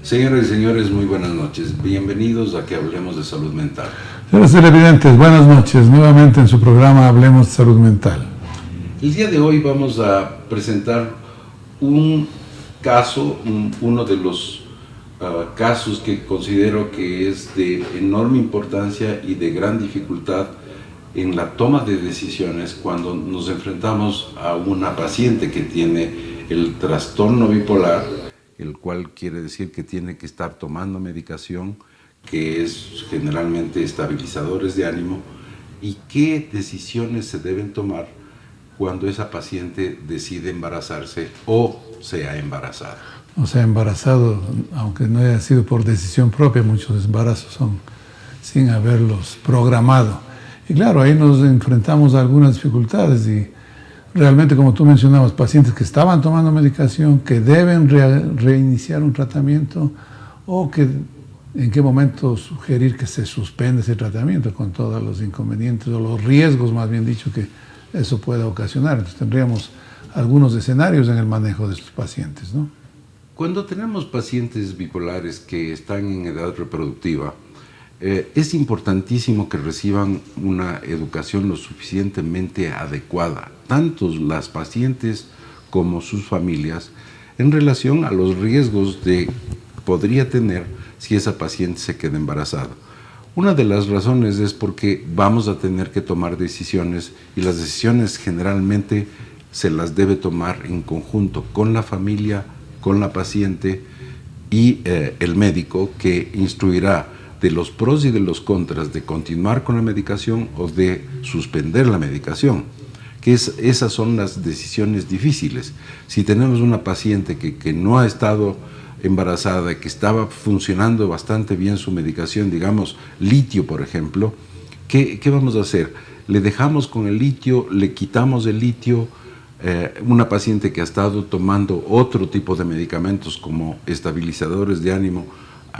Señoras y señores, muy buenas noches. Bienvenidos a que hablemos de salud mental. Señores televidentes, buenas noches. Nuevamente en su programa Hablemos de Salud Mental. El día de hoy vamos a presentar un caso, uno de los casos que considero que es de enorme importancia y de gran dificultad en la toma de decisiones cuando nos enfrentamos a una paciente que tiene el trastorno bipolar, el cual quiere decir que tiene que estar tomando medicación, que es generalmente estabilizadores de ánimo, y qué decisiones se deben tomar cuando esa paciente decide embarazarse o sea embarazada. O sea, embarazado, aunque no haya sido por decisión propia, muchos embarazos son sin haberlos programado. Y claro, ahí nos enfrentamos a algunas dificultades y realmente, como tú mencionabas, pacientes que estaban tomando medicación, que deben reiniciar un tratamiento o que en qué momento sugerir que se suspenda ese tratamiento con todos los inconvenientes o los riesgos, más bien dicho, que eso pueda ocasionar. Entonces tendríamos algunos escenarios en el manejo de estos pacientes, ¿no? Cuando tenemos pacientes bipolares que están en edad reproductiva, es importantísimo que reciban una educación lo suficientemente adecuada, tanto las pacientes como sus familias, en relación a los riesgos que podría tener si esa paciente se queda embarazada. Una de las razones es porque vamos a tener que tomar decisiones y las decisiones generalmente se las debe tomar en conjunto con la familia, con la paciente y el médico, que instruirá de los pros y de los contras de continuar con la medicación o de suspender la medicación, esas son las decisiones difíciles. Si tenemos una paciente que no ha estado embarazada, que estaba funcionando bastante bien su medicación, digamos litio por ejemplo, ¿qué vamos a hacer? ¿Le dejamos con el litio? ¿Le quitamos el litio? Una paciente que ha estado tomando otro tipo de medicamentos como estabilizadores de ánimo,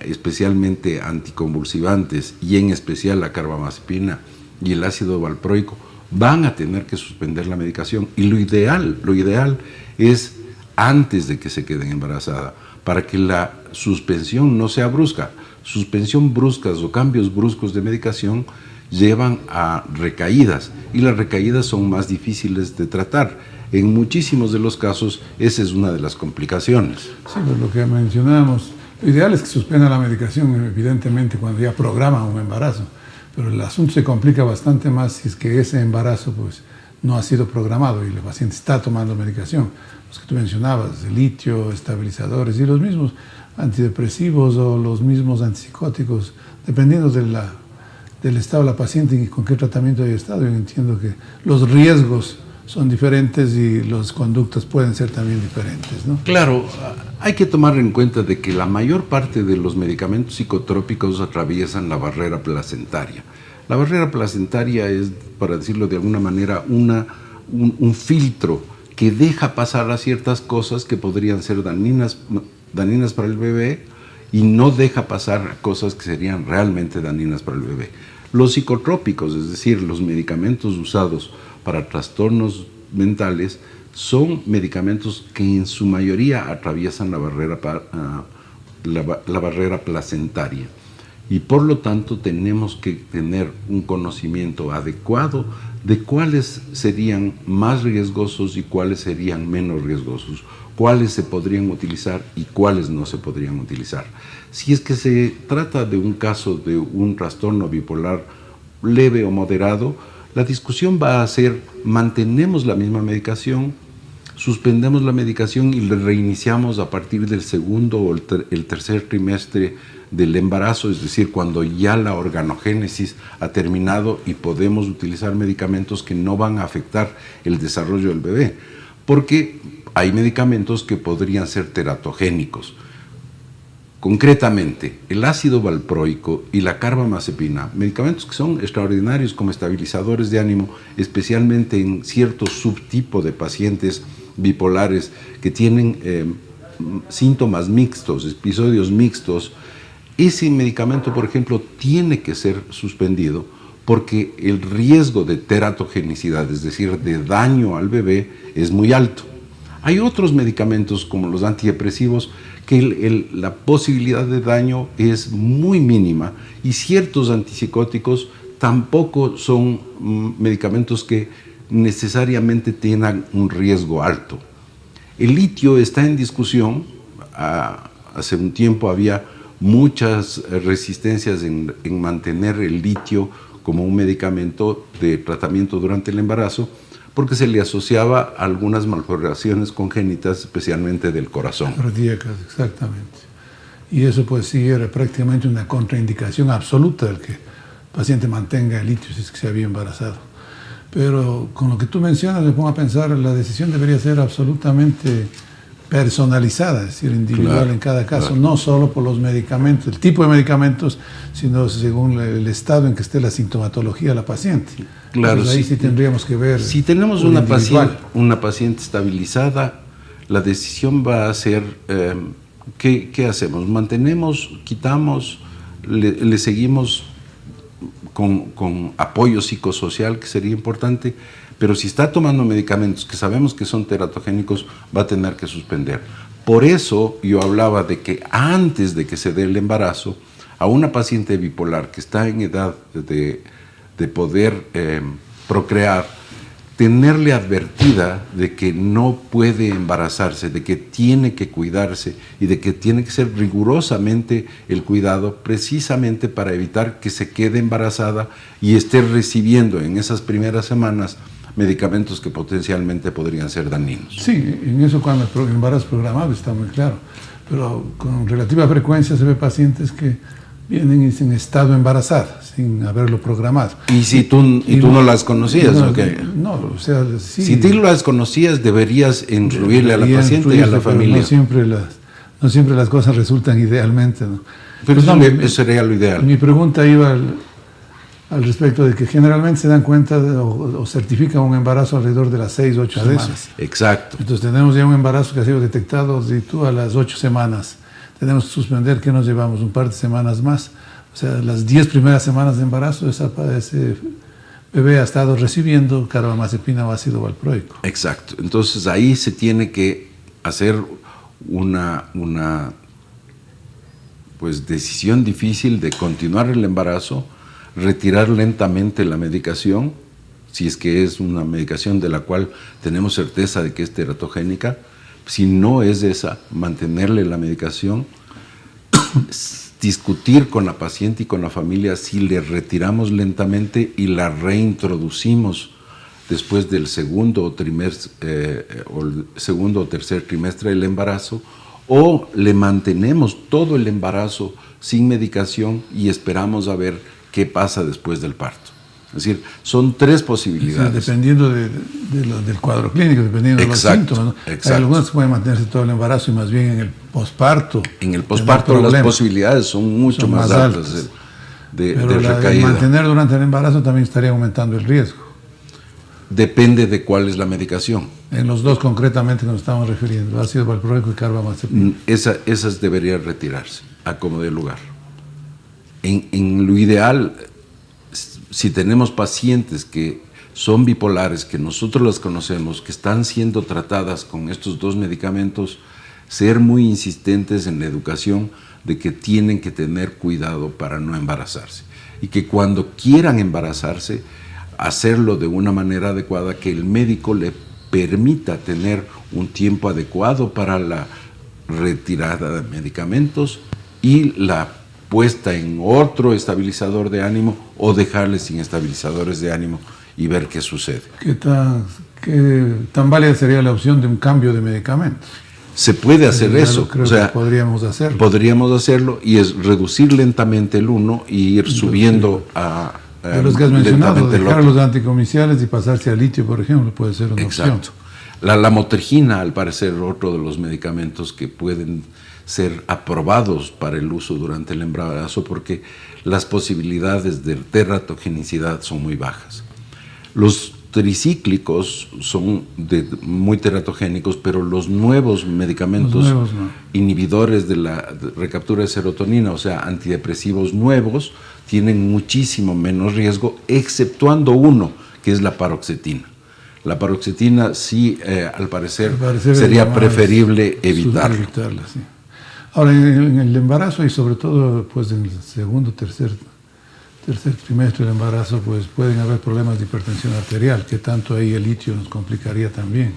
especialmente anticonvulsivantes y en especial la carbamazepina y el ácido valproico, van a tener que suspender la medicación, y lo ideal es antes de que se queden embarazadas, para que la suspensión no sea brusca. Suspensión bruscas o cambios bruscos de medicación llevan a recaídas, y las recaídas son más difíciles de tratar. En muchísimos de los casos esa es una de las complicaciones. Sí, pues lo que mencionábamos, lo ideal es que suspenda la medicación, evidentemente, cuando ya programa un embarazo, pero el asunto se complica bastante más si es que ese embarazo pues no ha sido programado y el paciente está tomando medicación. Los que tú mencionabas, el litio, estabilizadores y los mismos antidepresivos o los mismos antipsicóticos, dependiendo del estado de la paciente y con qué tratamiento haya estado. Yo entiendo que los riesgos son diferentes y las conductas pueden ser también diferentes, ¿no? Claro, hay que tomar en cuenta de que la mayor parte de los medicamentos psicotrópicos atraviesan la barrera placentaria. La barrera placentaria es, para decirlo de alguna manera, un filtro que deja pasar a ciertas cosas que podrían ser dañinas para el bebé y no deja pasar cosas que serían realmente dañinas para el bebé. Los psicotrópicos, es decir, los medicamentos usados para trastornos mentales, son medicamentos que en su mayoría atraviesan la barrera placentaria, y por lo tanto tenemos que tener un conocimiento adecuado de cuáles serían más riesgosos y cuáles serían menos riesgosos, cuáles se podrían utilizar y cuáles no se podrían utilizar. Si es que se trata de un caso de un trastorno bipolar leve o moderado, la discusión va a ser: mantenemos la misma medicación, suspendemos la medicación y le reiniciamos a partir del segundo o el tercer trimestre del embarazo, es decir, cuando ya la organogénesis ha terminado y podemos utilizar medicamentos que no van a afectar el desarrollo del bebé, porque hay medicamentos que podrían ser teratogénicos. Concretamente, el ácido valproico y la carbamazepina, medicamentos que son extraordinarios como estabilizadores de ánimo, especialmente en cierto subtipo de pacientes bipolares que tienen síntomas mixtos, episodios mixtos. Ese medicamento, por ejemplo, tiene que ser suspendido porque el riesgo de teratogenicidad, es decir, de daño al bebé, es muy alto. Hay otros medicamentos como los antidepresivos que la posibilidad de daño es muy mínima, y ciertos antipsicóticos tampoco son medicamentos que necesariamente tengan un riesgo alto. El litio está en discusión. Hace un tiempo había muchas resistencias en mantener el litio como un medicamento de tratamiento durante el embarazo, porque se le asociaba a algunas malformaciones congénitas, especialmente del corazón. Cardíacas, exactamente. Y eso pues sí era prácticamente una contraindicación absoluta del que el paciente mantenga el litio si es que se había embarazado. Pero con lo que tú mencionas me pongo a pensar, la decisión debería ser absolutamente personalizada, es decir, individual, claro, en cada caso, claro. No solo por los medicamentos, el tipo de medicamentos, sino según el estado en que esté la sintomatología de la paciente. Claro, entonces ahí sí tendríamos que ver. Si tenemos una paciente estabilizada, la decisión va a ser, ¿qué hacemos? ¿Mantenemos, quitamos, le seguimos con apoyo psicosocial, que sería importante? Pero si está tomando medicamentos que sabemos que son teratogénicos, va a tener que suspender. Por eso yo hablaba de que antes de que se dé el embarazo, a una paciente bipolar que está en edad de poder procrear, tenerle advertida de que no puede embarazarse, de que tiene que cuidarse y de que tiene que ser rigurosamente el cuidado, precisamente para evitar que se quede embarazada y esté recibiendo en esas primeras semanas medicamentos que potencialmente podrían ser dañinos. Sí, en eso cuando el embarazo programado está muy claro, pero con relativa frecuencia se ve pacientes que vienen en estado embarazada, sin haberlo programado. ¿Y si tú no las conocías? No, okay. No, o sea, sí. Si tú las conocías, deberías influirle a la paciente y a la familia. No siempre las cosas resultan idealmente, ¿no? Pero eso sería lo ideal. Mi pregunta iba al respecto de que generalmente se dan cuenta o certifican un embarazo alrededor de las 6 o 8 semanas. Exacto. Entonces tenemos ya un embarazo que ha sido detectado a las 8 semanas. Tenemos que suspender, ¿qué nos llevamos? Un par de semanas más. O sea, las 10 primeras semanas de embarazo, ese bebé ha estado recibiendo carbamazepina o ácido valproico. Exacto. Entonces ahí se tiene que hacer una pues, decisión difícil de continuar el embarazo, retirar lentamente la medicación, si es que es una medicación de la cual tenemos certeza de que es teratogénica. Si no es esa, mantenerle la medicación, discutir con la paciente y con la familia si le retiramos lentamente y la reintroducimos después del segundo o tercer trimestre del embarazo, o le mantenemos todo el embarazo sin medicación y esperamos a ver qué pasa después del parto. Es decir, son tres posibilidades. Sí, dependiendo del cuadro clínico, dependiendo de los síntomas, ¿no? Hay algunos que pueden mantenerse todo el embarazo y más bien en el posparto. En el posparto las posibilidades son mucho más altas de recaída. Mantener durante el embarazo también estaría aumentando el riesgo. Depende de cuál es la medicación. En los dos concretamente que nos estamos refiriendo, ácido valproico y carbamazepina. Esas deberían retirarse a como dé lugar. En lo ideal, si tenemos pacientes que son bipolares, que nosotros las conocemos, que están siendo tratadas con estos dos medicamentos, ser muy insistentes en la educación de que tienen que tener cuidado para no embarazarse. Y que cuando quieran embarazarse, hacerlo de una manera adecuada, que el médico le permita tener un tiempo adecuado para la retirada de medicamentos y la puesta en otro estabilizador de ánimo o dejarle sin estabilizadores de ánimo y ver qué sucede. ¿Qué tan válida sería la opción de un cambio de medicamentos? Se puede hacer eso. Creo que podríamos hacerlo. Podríamos hacerlo y es reducir lentamente el uno y ir subiendo a de los que has mencionado, dejar los anticomiciales y pasarse al litio, por ejemplo, puede ser una opción. La lamotrigina, al parecer, otro de los medicamentos que pueden ser aprobados para el uso durante el embarazo porque las posibilidades de teratogenicidad son muy bajas. Los tricíclicos son muy teratogénicos, pero los nuevos medicamentos inhibidores de la recaptura de serotonina, o sea, antidepresivos nuevos, tienen muchísimo menos riesgo, exceptuando uno, que es la paroxetina. La paroxetina sí, al parecer sería preferible evitarla. Sí. Ahora, en el embarazo y sobre todo pues en el segundo, tercer trimestre del embarazo, pues pueden haber problemas de hipertensión arterial, que tanto ahí el litio nos complicaría también.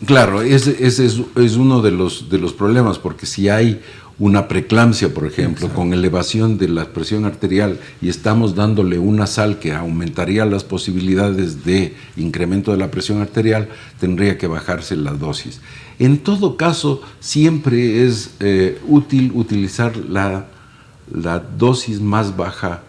Claro, ese es uno de los problemas, porque si hay una preeclampsia, por ejemplo, con elevación de la presión arterial y estamos dándole una sal que aumentaría las posibilidades de incremento de la presión arterial, tendría que bajarse la dosis. En todo caso, siempre es útil utilizar la dosis más baja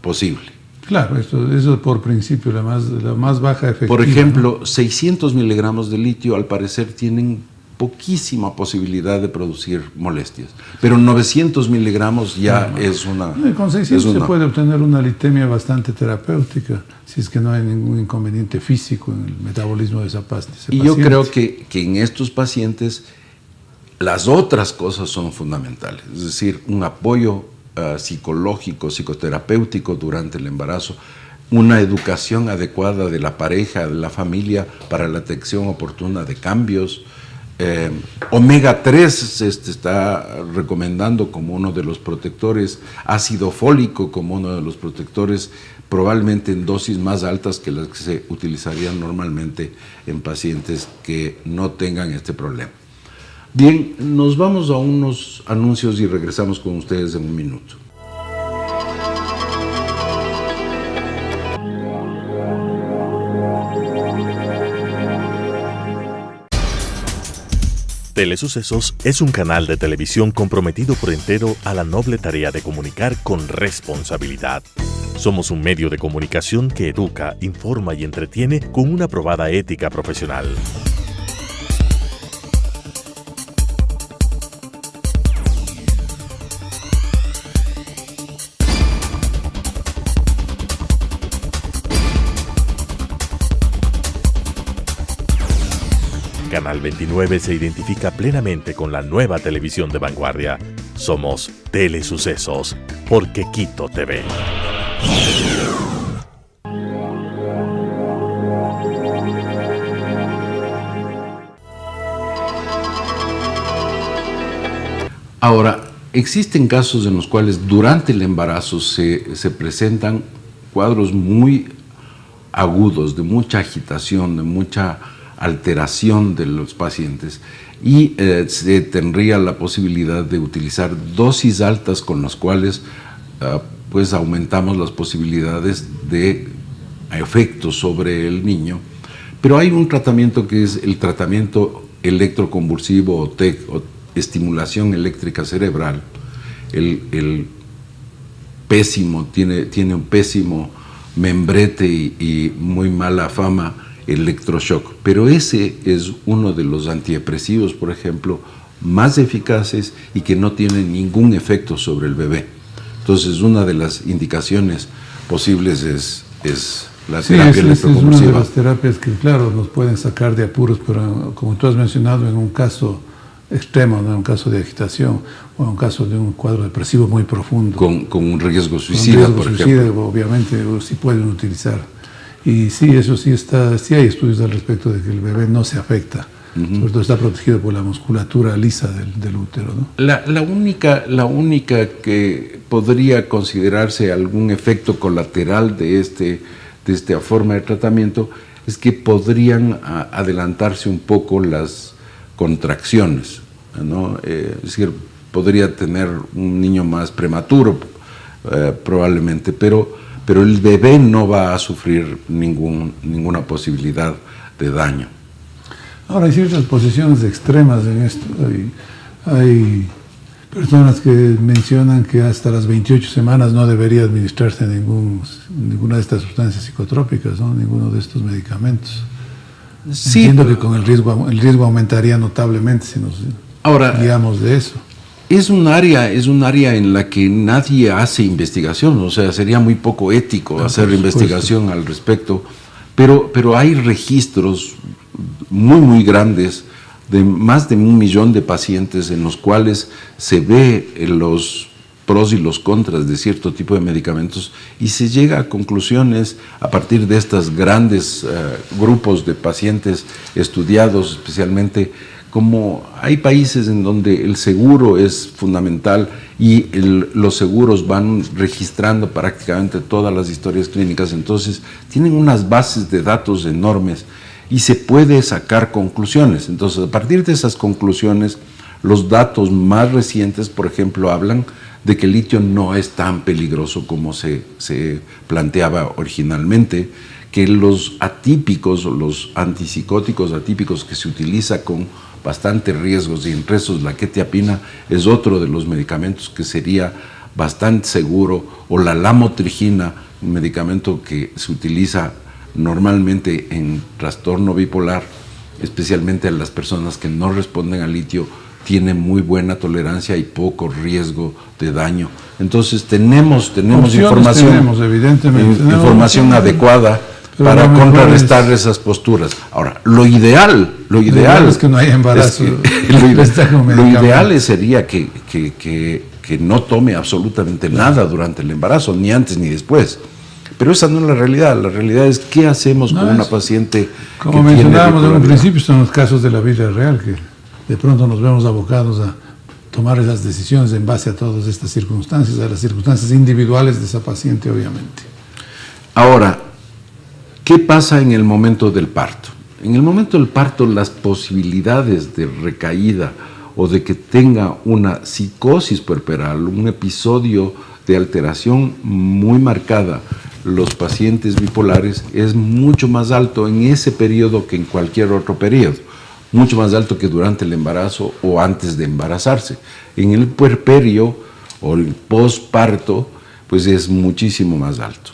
posible. Claro, eso por principio, la más baja efectiva. Por ejemplo, 600 miligramos de litio al parecer tienen poquísima posibilidad de producir molestias, pero 900 miligramos ya es una... Con 600 se puede obtener una litemia bastante terapéutica, si es que no hay ningún inconveniente físico en el metabolismo de ese paciente. Y yo creo que en estos pacientes las otras cosas son fundamentales, es decir, un apoyo psicológico, psicoterapéutico durante el embarazo, una educación adecuada de la pareja, de la familia para la detección oportuna de cambios. Omega 3 se está recomendando como uno de los protectores, ácido fólico como uno de los protectores, probablemente en dosis más altas que las que se utilizarían normalmente en pacientes que no tengan este problema. Bien, nos vamos a unos anuncios y regresamos con ustedes en un minuto. Telesucesos es un canal de televisión comprometido por entero a la noble tarea de comunicar con responsabilidad. Somos un medio de comunicación que educa, informa y entretiene con una probada ética profesional. Canal 29 se identifica plenamente con la nueva televisión de vanguardia. Somos Telesucesos, porque Quito TV. Ahora, existen casos en los cuales durante el embarazo se presentan cuadros muy agudos, de mucha agitación, de mucha alteración de los pacientes, y se tendría la posibilidad de utilizar dosis altas con las cuales pues aumentamos las posibilidades de efectos sobre el niño. Pero hay un tratamiento que es el tratamiento electroconvulsivo o TEC, o estimulación eléctrica cerebral. El pésimo, tiene un pésimo membrete y muy mala fama, electroshock, pero ese es uno de los antidepresivos, por ejemplo, más eficaces y que no tienen ningún efecto sobre el bebé. Entonces, una de las indicaciones posibles es la terapia electroconvulsiva. Es una de las terapias que, claro, nos pueden sacar de apuros, pero como tú has mencionado, en un caso extremo, ¿no? En un caso de agitación o en un caso de un cuadro depresivo muy profundo. Con un riesgo suicida, por ejemplo. Obviamente, sí pueden utilizar. Y sí, eso sí hay estudios al respecto de que el bebé no se afecta, sobre todo está protegido por la musculatura lisa del útero, ¿no? La única que podría considerarse algún efecto colateral de esta forma de tratamiento es que podrían adelantarse un poco las contracciones, ¿no? Es decir, podría tener un niño más prematuro, probablemente, pero el bebé no va a sufrir ninguna posibilidad de daño. Ahora, hay ciertas posiciones extremas en esto. Hay personas que mencionan que hasta las 28 semanas no debería administrarse ninguna de estas sustancias psicotrópicas, ¿no? Ninguno de estos medicamentos. Sí, entiendo que con el riesgo aumentaría notablemente si nos guiamos de eso. Es un área en la que nadie hace investigación, o sea, sería muy poco ético hacer investigación al respecto, pero hay registros muy, muy grandes de más de 1 millón de pacientes en los cuales se ve pros y los contras de cierto tipo de medicamentos y se llega a conclusiones a partir de estos grandes grupos de pacientes estudiados, especialmente como hay países en donde el seguro es fundamental y los seguros van registrando prácticamente todas las historias clínicas, entonces tienen unas bases de datos enormes y se puede sacar conclusiones. Entonces, a partir de esas conclusiones, los datos más recientes, por ejemplo, hablan de que el litio no es tan peligroso como se planteaba originalmente, que los atípicos o los antipsicóticos atípicos que se utiliza con bastante riesgos y entre esos la quetiapina es otro de los medicamentos que sería bastante seguro, o la lamotrigina, un medicamento que se utiliza normalmente en trastorno bipolar, especialmente a las personas que no responden al litio, tiene muy buena tolerancia y poco riesgo de daño. Entonces tenemos información, evidentemente, información adecuada para contrarrestar esas posturas. Ahora, lo ideal es que no haya embarazo. Lo ideal sería que no tome absolutamente nada durante el embarazo, ni antes ni después. Pero esa no es la realidad. La realidad es qué hacemos con una paciente como mencionábamos en un principio, son los casos de la vida real que de pronto nos vemos abocados a tomar esas decisiones en base a todas estas circunstancias, a las circunstancias individuales de esa paciente, obviamente. Ahora, ¿qué pasa en el momento del parto? En el momento del parto, las posibilidades de recaída o de que tenga una psicosis puerperal, un episodio de alteración muy marcada, los pacientes bipolares, es mucho más alto en ese periodo que en cualquier otro periodo, mucho más alto que durante el embarazo o antes de embarazarse. En el puerperio o el posparto, pues es muchísimo más alto.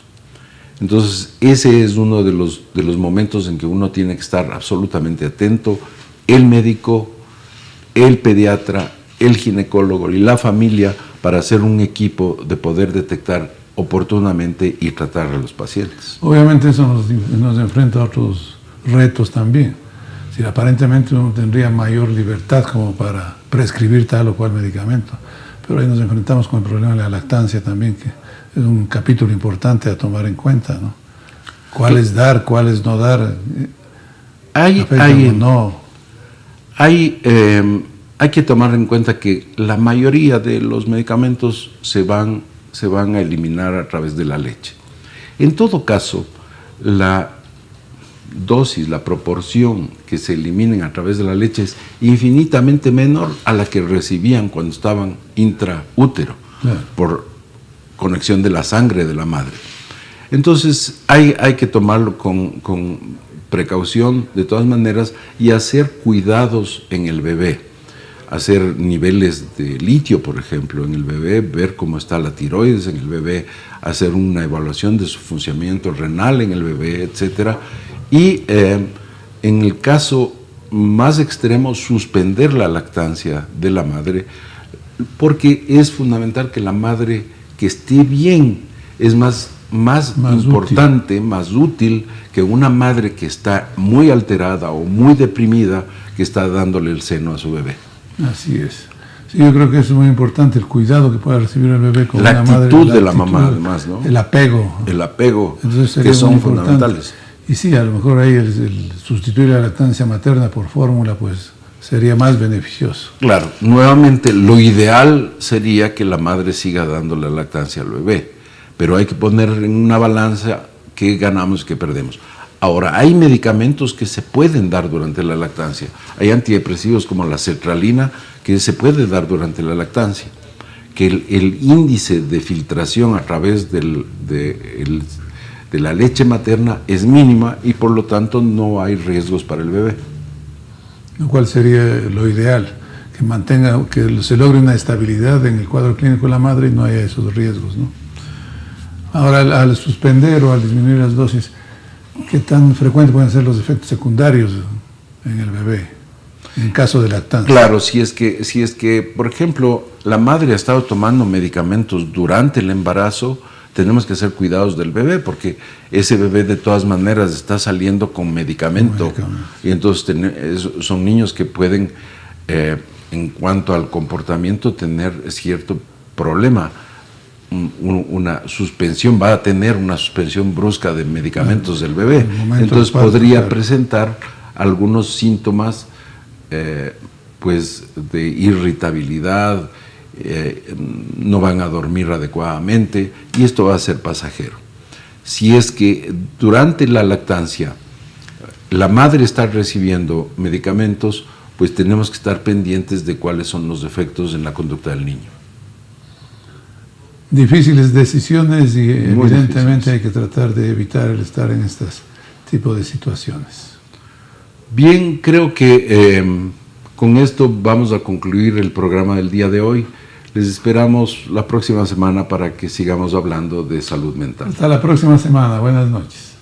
Entonces, ese es uno de los momentos en que uno tiene que estar absolutamente atento, el médico, el pediatra, el ginecólogo y la familia, para hacer un equipo de poder detectar oportunamente y tratar a los pacientes. Obviamente eso nos enfrenta a otros retos también. Si aparentemente uno tendría mayor libertad como para prescribir tal o cual medicamento, pero ahí nos enfrentamos con el problema de la lactancia también, que es un capítulo importante a tomar en cuenta, ¿no? ¿Cuáles dar, cuáles no dar? Hay que tomar en cuenta que la mayoría de los medicamentos se van a eliminar a través de la leche. En todo caso, la dosis, la proporción que se eliminen a través de la leche es infinitamente menor a la que recibían cuando estaban intraútero, claro, por conexión de la sangre de la madre. Entonces hay que tomarlo con precaución de todas maneras y hacer cuidados en el bebé, hacer niveles de litio, por ejemplo, en el bebé, ver cómo está la tiroides en el bebé, hacer una evaluación de su funcionamiento renal en el bebé, etcétera. Y en el caso más extremo, suspender la lactancia de la madre, porque es fundamental que la madre que esté bien es más importante, más útil que una madre que está muy alterada o muy deprimida, que está dándole el seno a su bebé. Así es. Sí, yo creo que eso es muy importante, el cuidado que pueda recibir el bebé con una madre. La actitud de la mamá, además, ¿no? El apego. El apego, que son fundamentales. Y sí, a lo mejor ahí el sustituir la lactancia materna por fórmula, pues sería más beneficioso. Claro, nuevamente lo ideal sería que la madre siga dando la lactancia al bebé, pero hay que poner en una balanza qué ganamos y qué perdemos. Ahora, hay medicamentos que se pueden dar durante la lactancia. Hay antidepresivos como la sertralina que se puede dar durante la lactancia, que el índice de filtración a través de la leche materna es mínima y por lo tanto no hay riesgos para el bebé. Lo cual sería lo ideal, que se logre una estabilidad en el cuadro clínico de la madre y no haya esos riesgos, ¿no? Ahora, al suspender o al disminuir las dosis, ¿qué tan frecuentes pueden ser los efectos secundarios en el bebé, en caso de lactancia? Claro, si es que, por ejemplo, la madre ha estado tomando medicamentos durante el embarazo, tenemos que hacer cuidados del bebé, porque ese bebé de todas maneras está saliendo con medicamento. Y entonces son niños que pueden, en cuanto al comportamiento, tener cierto problema. una suspensión, va a tener una suspensión brusca de medicamentos del bebé. Entonces parto, podría claro, presentar algunos síntomas pues de irritabilidad, no van a dormir adecuadamente, y esto va a ser pasajero. Si es que durante la lactancia la madre está recibiendo medicamentos, pues tenemos que estar pendientes de cuáles son los efectos en la conducta del niño. Difíciles decisiones y Muy evidentemente difíciles. hay que tratar de evitar el estar en este tipo de situaciones. Bien, creo que con esto vamos a concluir el programa del día de hoy. Les esperamos la próxima semana para que sigamos hablando de salud mental. Hasta la próxima semana. Buenas noches.